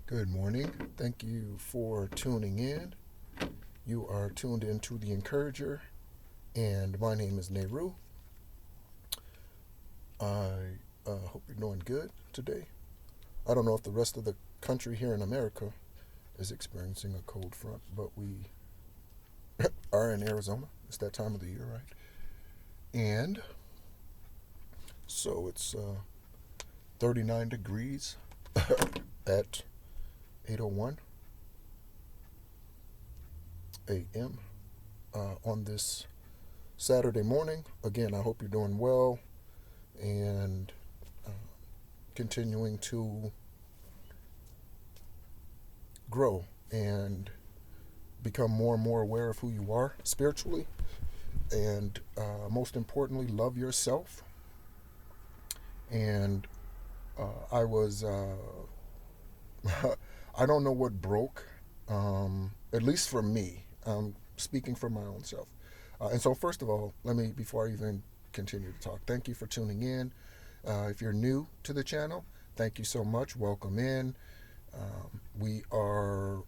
Good morning. Thank you for tuning in. You are tuned into The Encourager, and my name is Nehru. I hope you're doing good today. I don't know if the rest of the country here in America is experiencing a cold front, but we are in Arizona. It's that time of the year, right? And so it's 39 degrees at 8:01 a.m. On this Saturday morning. Again, I hope you're doing well and uh, continuing to grow and become more and more aware of who you are spiritually. And most importantly, love yourself. And I was, I don't know what broke, at least for me. I'm speaking for my own self. And so, first of all, before I even continue to talk, thank you for tuning in. If you're new to the channel, thank you so much. Welcome in. We are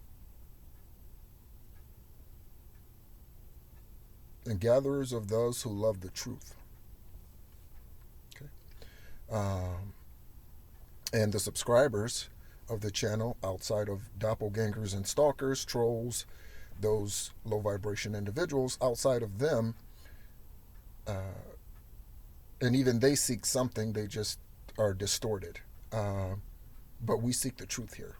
gatherers of those who love the truth. Okay. Um, and the subscribers of the channel, outside of doppelgangers and stalkers, trolls, those low vibration individuals, outside of them, uh, and even they seek something, they just are distorted. Uh, but we seek the truth here.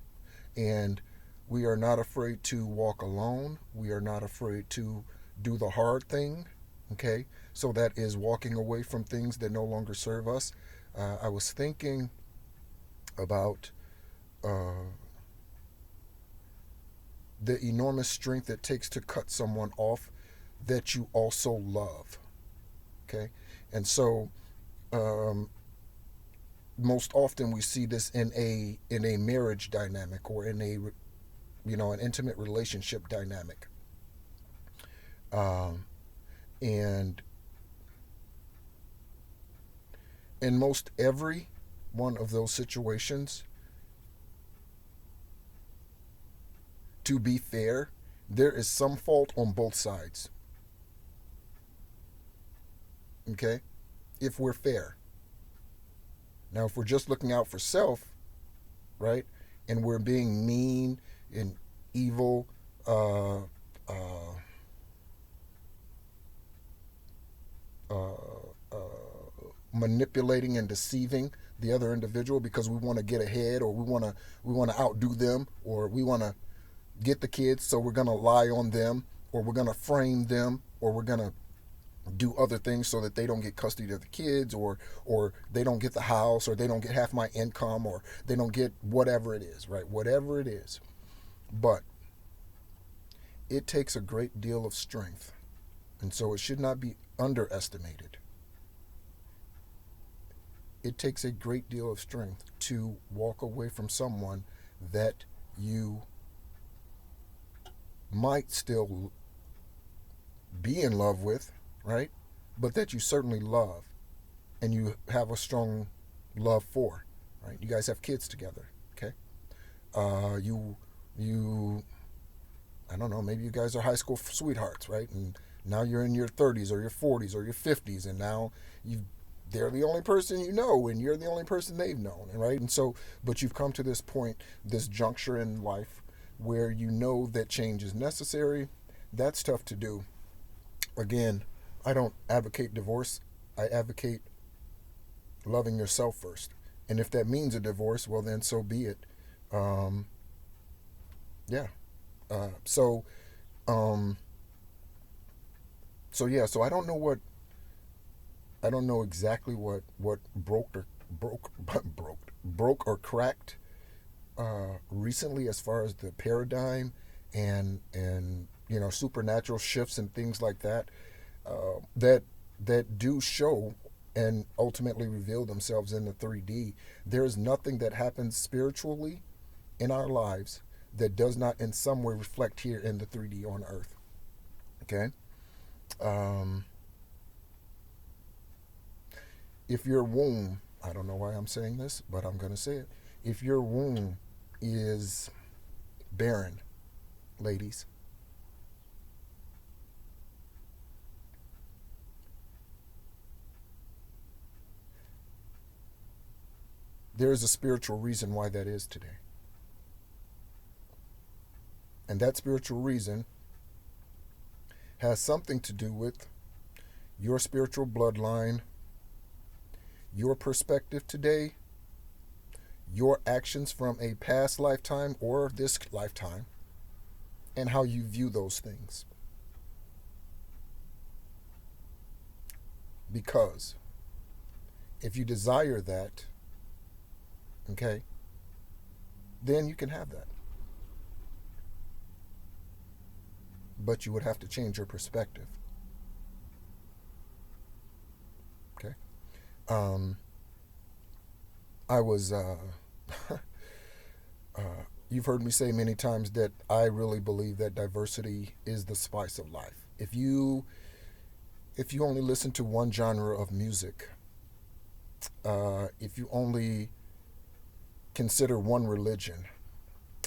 And we are not afraid to walk alone. We are not afraid to do the hard thing. Okay? So that is walking away from things that no longer serve us. I was thinking about uh, the enormous strength it takes to cut someone off that you also love. Okay? And so um, most often we see this in a marriage dynamic or in a an intimate relationship dynamic, um, and in most every one of those situations, to be fair, there is some fault on both sides. Okay, if we're fair. Now, if we're just looking out for self, right, and we're being mean and evil, uh, uh, uh, uh, manipulating and deceiving the other individual because we want to get ahead, or we want to outdo them, or we want to get the kids, so we're gonna lie on them, or we're gonna frame them, or we're gonna do other things so that they don't get custody of the kids, or they don't get the house, or they don't get half my income, or they don't get whatever it is, right? Whatever it is. But it takes a great deal of strength, and so it should not be underestimated. It takes a great deal of strength to walk away from someone that you might still be in love with, right? But that you certainly love and you have a strong love for, right? You guys have kids together, okay? You I don't know, maybe you guys are high school sweethearts, right? And now you're in your 30s or your 40s or your 50s, and now you they're the only person you know, and you're the only person they've known, right? And so, but you've come to this point, this juncture in life where you know that change is necessary. That's tough to do. Again, I don't advocate divorce. I advocate loving yourself first. And if that means a divorce, well, then so be it. Um, yeah. Uh, so, um, so I don't know I don't know exactly what broke or cracked recently, as far as the paradigm and supernatural shifts and things like that, that do show and ultimately reveal themselves in the 3D. There is nothing that happens spiritually in our lives that does not in some way reflect here in the 3D on Earth. Okay. um, if your womb, I don't know why I'm saying this, but I'm going to say it. If your womb is barren, ladies. There is a spiritual reason why that is today. And that spiritual reason has something to do with your spiritual bloodline, your perspective today, your actions from a past lifetime or this lifetime, and how you view those things. Because if you desire that, okay, then you can have that. But you would have to change your perspective. Okay. I was you've heard me say many times that I really believe that diversity is the spice of life. If you only listen to one genre of music, if you only consider one religion,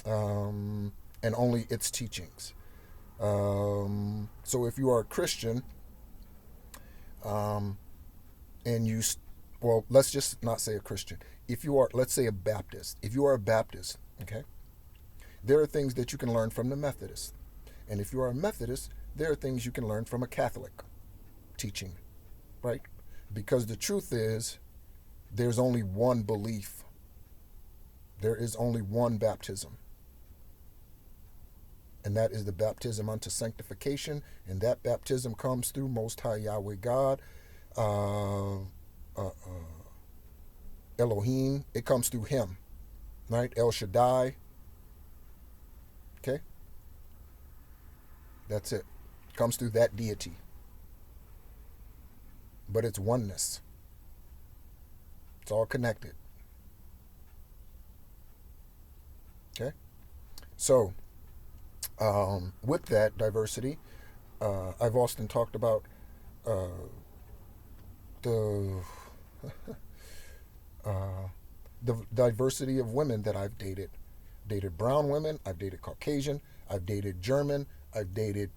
and only its teachings. So if you are a Christian, and well, let's just not say a Christian. If you are, let's say, a Baptist. If you are a Baptist, okay, there are things that you can learn from the Methodists. And if you are a Methodist, there are things you can learn from a Catholic teaching, right? Because the truth is, there's only one belief. There is only one baptism. And that is the baptism unto sanctification. And that baptism comes through Most High Yahweh God, Elohim. It comes through Him, right? El Shaddai. Okay? That's it. It comes through that deity. But it's oneness. It's all connected. Okay? So, with that diversity, I've often talked about the the diversity of women that I've dated. Dated brown women, I've dated Caucasian, I've dated German, I've dated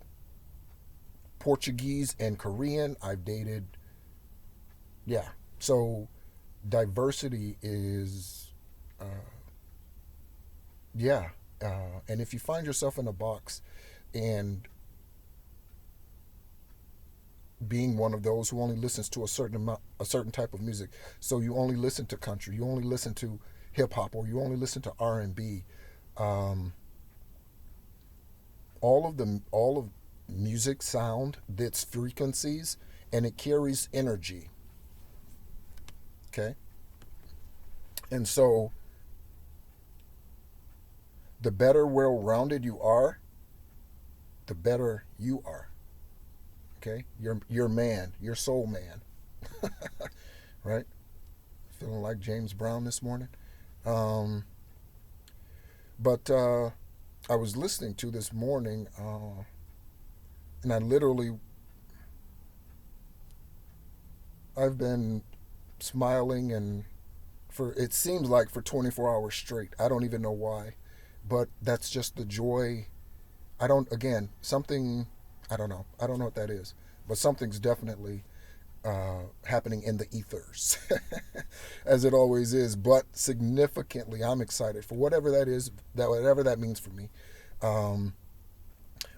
Portuguese and Korean, I've dated, yeah. So diversity is, yeah. And if you find yourself in a box and being one of those who only listens to a certain type of music, so you only listen to country, you only listen to hip hop, or you only listen to R&B, all of music sound, its frequencies, and it carries energy. Okay, and so the better well-rounded you are, the better you are. Okay, your man, your soul man, right? Feeling like James Brown this morning. But I was listening to this morning, and I've been smiling and for it seems like for 24 hours straight. I don't even know why, but that's just the joy. Something, I don't know. I don't know what that is, but something's definitely happening in the ethers, as it always is. But significantly, I'm excited for whatever that is, whatever that means for me.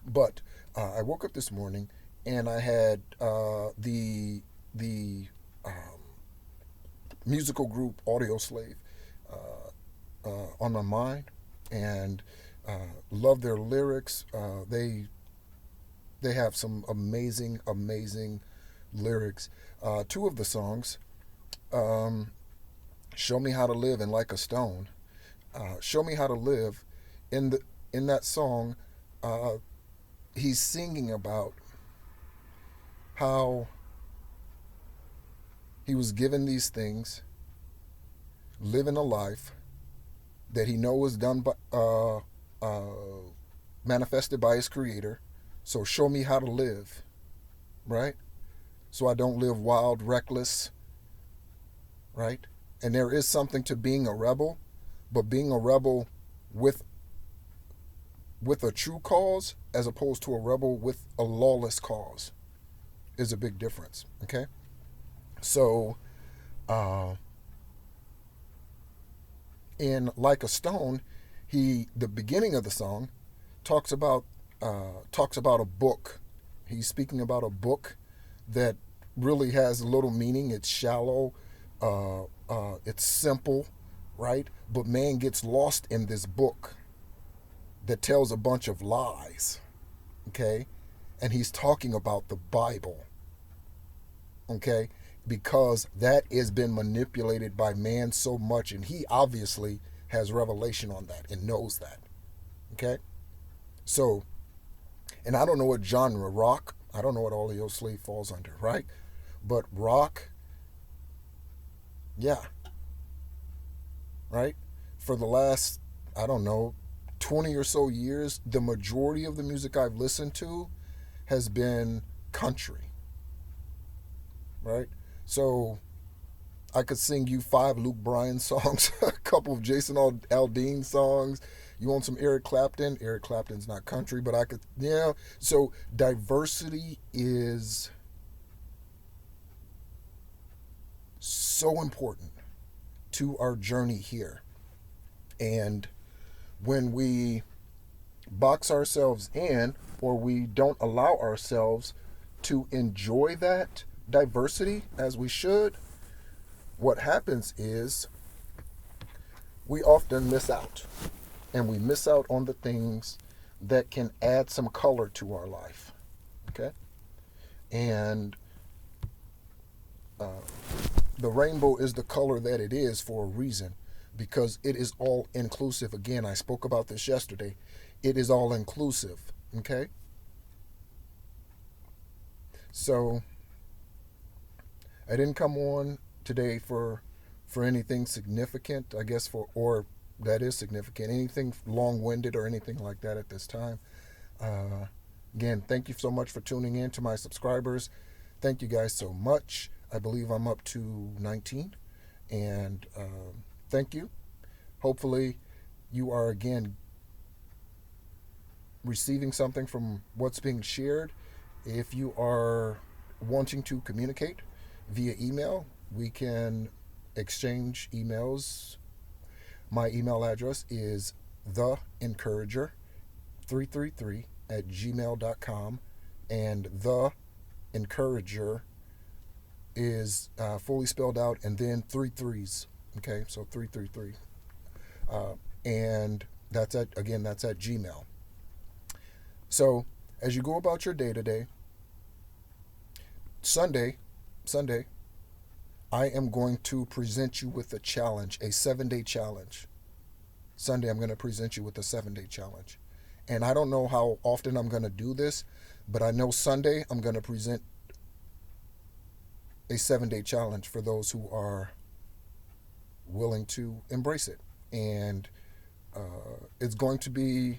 But I woke up this morning and I had the musical group Audio Slave on my mind, and love their lyrics. They have some amazing lyrics. Two of the songs, "Show Me How to Live" and "Like a Stone." "Show Me How to Live," in that song, he's singing about how he was given these things, living a life that he knows was done by, manifested by his Creator. So show me how to live, right? So I don't live wild, reckless, right? And there is something to being a rebel, but being a rebel with a true cause as opposed to a rebel with a lawless cause is a big difference. Okay, so uh, in Like a Stone, the beginning of the song talks about a book. He's speaking about a book that really has little meaning. It's shallow, it's simple, right? But man gets lost in this book that tells a bunch of lies, okay? And he's talking about the Bible, okay? Because that has been manipulated by man so much, and he obviously has revelation on that and knows that, okay? So, and I don't know what genre, rock, I don't know what all of your sleep falls under, right? But rock, yeah, right? For the last, I don't know, 20 or so years, the majority of the music I've listened to has been country, right? So I could sing you 5 Luke Bryan songs, a couple of Jason Aldean songs. You want some Eric Clapton? Eric Clapton's not country, but I could, yeah. So diversity is so important to our journey here. And when we box ourselves in or we don't allow ourselves to enjoy that diversity as we should, what happens is we often miss out. And we miss out on the things that can add some color to our life. Okay? And uh, the rainbow is the color that it is for a reason, because it is all inclusive. Again, I spoke about this yesterday. It is all inclusive. Okay? So I didn't come on today for anything significant, I guess, or that is significant, anything long-winded or anything like that at this time. Uh, Again, thank you so much for tuning in. To my subscribers, thank you guys so much. I believe I'm up to 19, and thank you. Hopefully you are, again, receiving something from what's being shared. If you are wanting to communicate via email, we can exchange emails. My email address is theencourager333@gmail.com, and the encourager is fully spelled out and then 3 3s. Okay, so 333, and that's at Gmail. So as you go about your day today, Sunday, I am going to present you with a challenge, a 7-day challenge. Sunday, I'm going to present you with a 7-day challenge. And I don't know how often I'm going to do this, but I know Sunday I'm going to present a 7-day challenge for those who are willing to embrace it. And it's going to be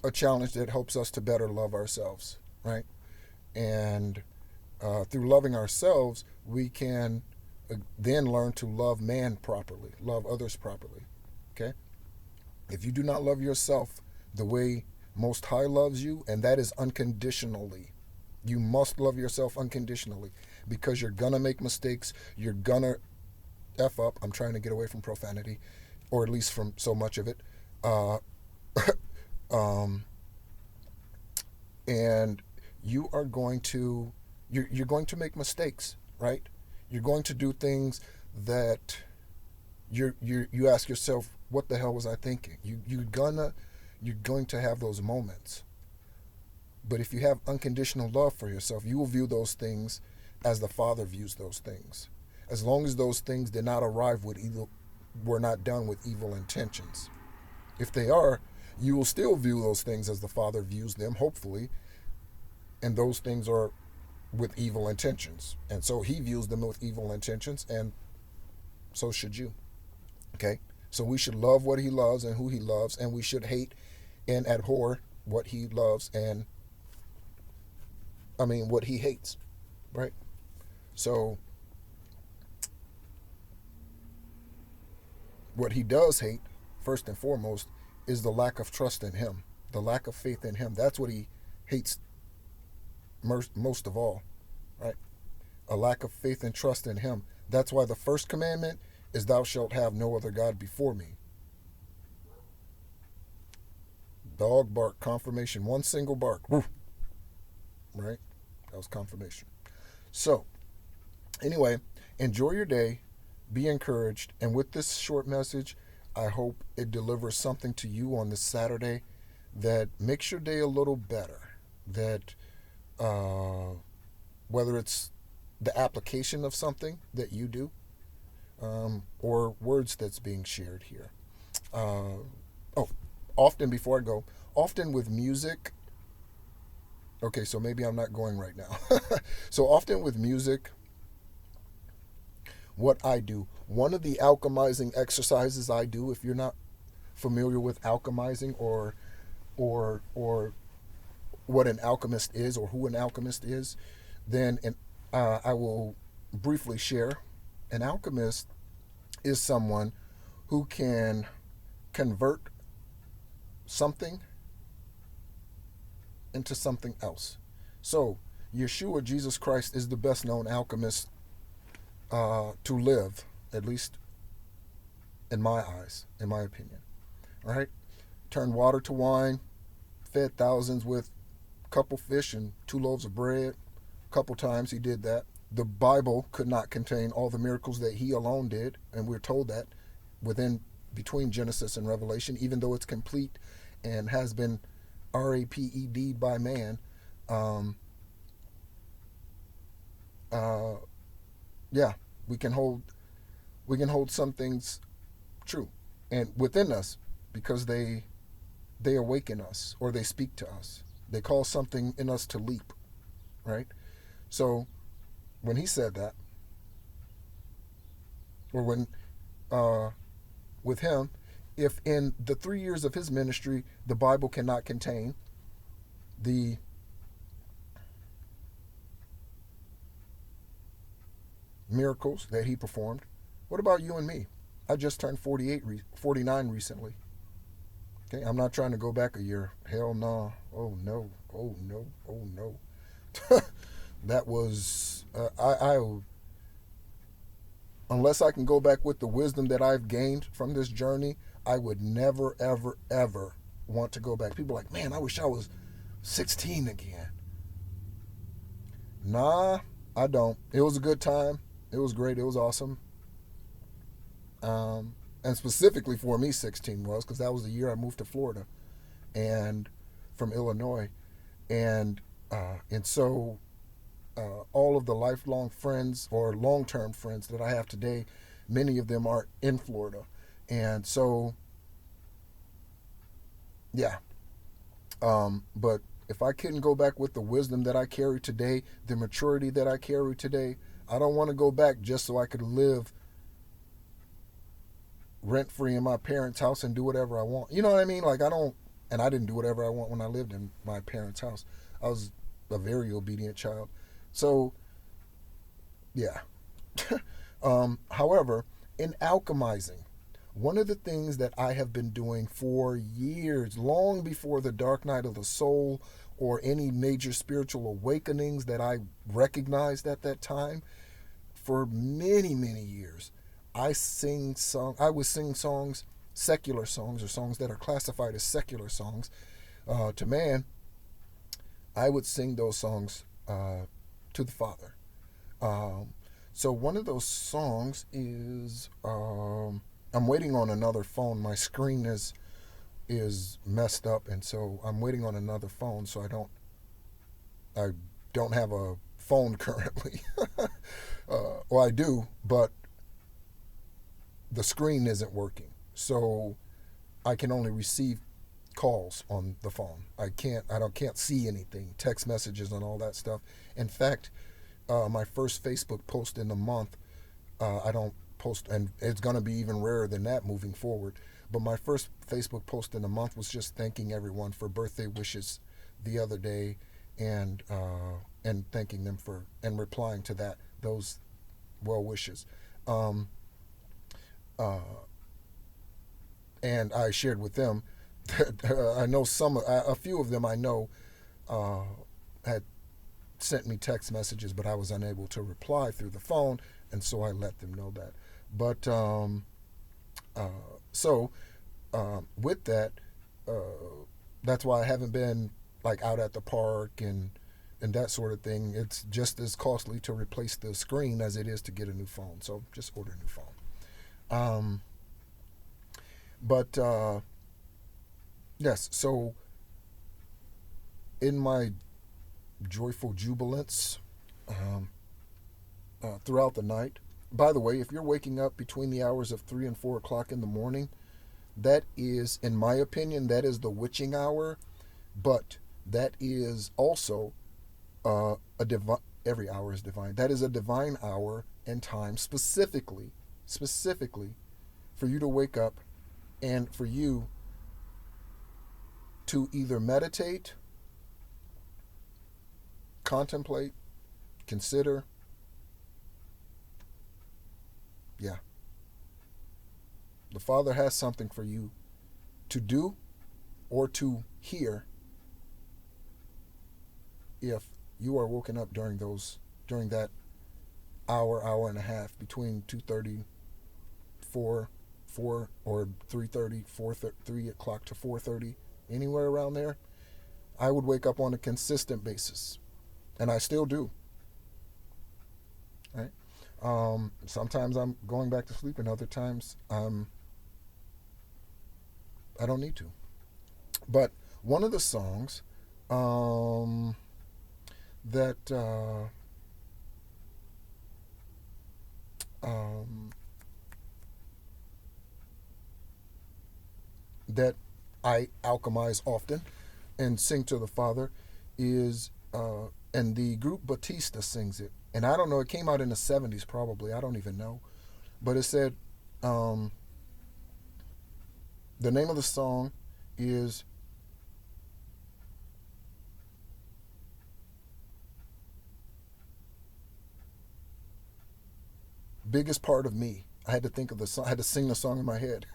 a challenge that helps us to better love ourselves, right? And through loving ourselves, we can then learn to love man properly, love others properly. Okay? If you do not love yourself the way Most High loves you, and that is unconditionally, you must love yourself unconditionally, because you're gonna make mistakes, you're gonna F up. I'm trying to get away from profanity, or at least from so much of it. Uh, and you are going to you're going to make mistakes, right? You're going to do things that you ask yourself, what the hell was I thinking? You're going to have those moments. But if you have unconditional love for yourself, you will view those things as the Father views those things. As long as those things did not arrive with evil, were not done with evil intentions. If they are, you will still view those things as the Father views them, hopefully, and those things are with evil intentions. And so he views them with evil intentions, and so should you. Okay? So we should love what he loves and who he loves, and we should hate and abhor what he loves and, what he hates. Right? So What he does hate, first and foremost, is the lack of trust in him, the lack of faith in him. That's what he hates most of all, right? A lack of faith and trust in him. That's why the first commandment is, thou shalt have no other God before me. Dog bark, confirmation. One single bark. Woo. Right? That was confirmation. So, anyway, enjoy your day. Be encouraged. And with this short message, I hope it delivers something to you on this Saturday that makes your day a little better. That whether it's the application of something that you do, or words that's being shared here. Often before I go, often with music. Okay, so maybe I'm not going right now. So often with music, what I do, one of the alchemizing exercises I do, if you're not familiar with alchemizing or what an alchemist is or who an alchemist is, then I will briefly share. An alchemist is someone who can convert something into something else. So, Yeshua, Jesus Christ, is the best known alchemist to live, at least in my eyes, in my opinion. Right? Turned water to wine, fed thousands with a couple fish and 2 loaves of bread. A couple times he did that. The Bible could not contain all the miracles that he alone did, and we're told that between Genesis and Revelation, even though it's complete and has been raped by man. Yeah, we can hold some things true and within us, because they awaken us, or they speak to us. They cause something in us to leap, right? So when he said that, or when with him, if in the 3 years of his ministry the Bible cannot contain the miracles that he performed, what about you and me? I just turned 49 recently. Okay, I'm not trying to go back a year. Hell no. Oh no. Oh no. Oh no. That was I unless I can go back with the wisdom that I've gained from this journey, I would never, ever, ever want to go back. People are like, man, I wish I was 16 again. Nah, I don't. It was a good time. It was great. It was awesome. And specifically for me, 16 was, because that was the year I moved to Florida, and from Illinois, and so all of the lifelong friends or long-term friends that I have today, many of them are in Florida, and so yeah. But if I couldn't go back with the wisdom that I carry today, the maturity that I carry today, I don't want to go back just so I could live rent-free in my parents' house and do whatever I want. You know what I mean? Like, and I didn't do whatever I want when I lived in my parents' house. I was a very obedient child. So, yeah. However, in alchemizing, one of the things that I have been doing for years, long before the dark night of the soul or any major spiritual awakenings that I recognized at that time, for many, many years, I would sing songs, secular songs, or songs that are classified as secular songs. To man, I would sing those songs to the Father. So one of those songs is, I'm waiting on another phone. My screen is messed up, and so I'm waiting on another phone. So I don't have a phone currently. Well, I do, but the screen isn't working, so I can only receive calls on the phone. I can't see anything, text messages and all that stuff. In fact, my first Facebook post in the month, I don't post, and it's going to be even rarer than that moving forward. But my first Facebook post in the month was just thanking everyone for birthday wishes the other day, and thanking them for, and replying to those well wishes. and I shared with them that I know a few of them I know uh, had sent me text messages, but I was unable to reply through the phone, and so I let them know that. But uh, so with that, that's why I haven't been like out at the park and that sort of thing. It's just as costly to replace the screen as it is to get a new phone. So just order a new phone. Um, but yes, so in my joyful jubilance um, throughout the night. By the way, if you're waking up between the hours of 3 and 4 o'clock in the morning, that is, in my opinion, that is the witching hour, but that is also a divine. Every hour is divine. That is a divine hour and time specifically for you to wake up and for you to either meditate, contemplate, consider. Yeah, the Father has something for you to do or to hear if you are woken up during that hour and a half between 2:30, 4 or 3:30, 3 o'clock to 4:30, anywhere around there. I would wake up on a consistent basis, and I still do. Right? Sometimes I'm going back to sleep, and other times I don't need to. But one of the songs that um, that I alchemize often and sing to the Father is, and the group Batista sings it. And I don't know, it came out in the 70s probably, I don't even know. But it said, um, the name of the song is Biggest Part of Me. I had to think of the song, I had to sing the song in my head.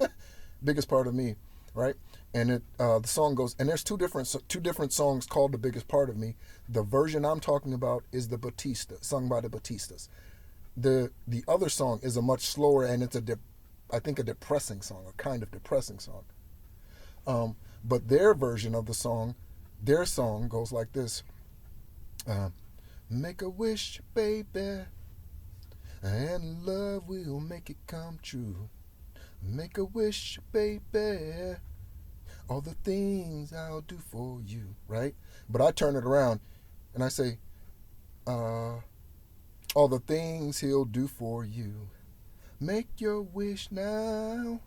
Biggest Part of Me, right? And the song goes, and there's two different songs called The Biggest Part of Me. The version I'm talking about is the Batista, sung by the Batistas. The other song is a much slower, and it's I think a depressing song, a kind of depressing song. But their version of the song, their song goes like this: uh, Make a wish, baby, and love will make it come true. Make a wish, baby, all the things I'll do for you, right? But I turn it around and I say, all the things he'll do for you. Make your wish now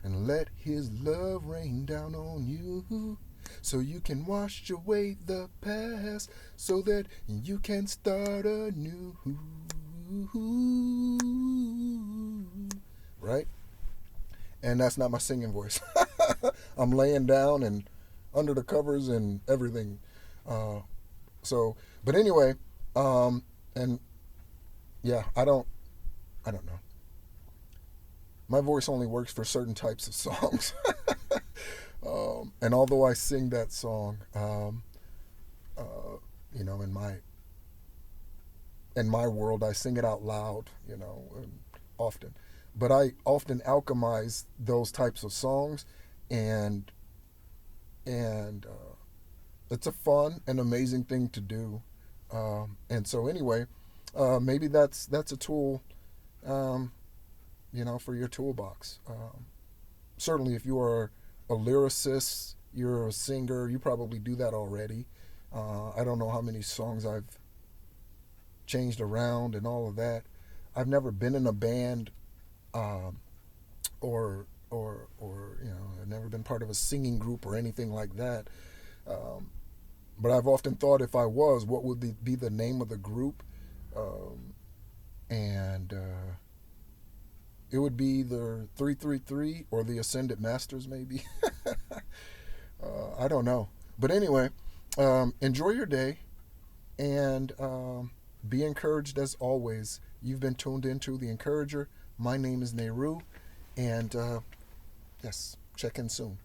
and let his love rain down on you so you can wash away the past so that you can start anew. Right? And that's not my singing voice. I'm laying down and under the covers and everything. But anyway, and yeah, I don't know. My voice only works for certain types of songs. And although I sing that song, in my world, I sing it out loud, often. But I often alchemize those types of songs, and it's a fun and amazing thing to do. And so anyway, maybe that's a tool, for your toolbox. Certainly, if you are a lyricist, you're a singer, you probably do that already. I don't know how many songs I've changed around and all of that. I've never been in a band, or I've never been part of a singing group or anything like that. But I've often thought, if I was, what would be the name of the group? And it would be either 333 or the Ascended Masters, maybe. I don't know. But anyway, enjoy your day, and be encouraged as always. You've been tuned into The Encourager. My name is Nehru, and yes. Check in soon.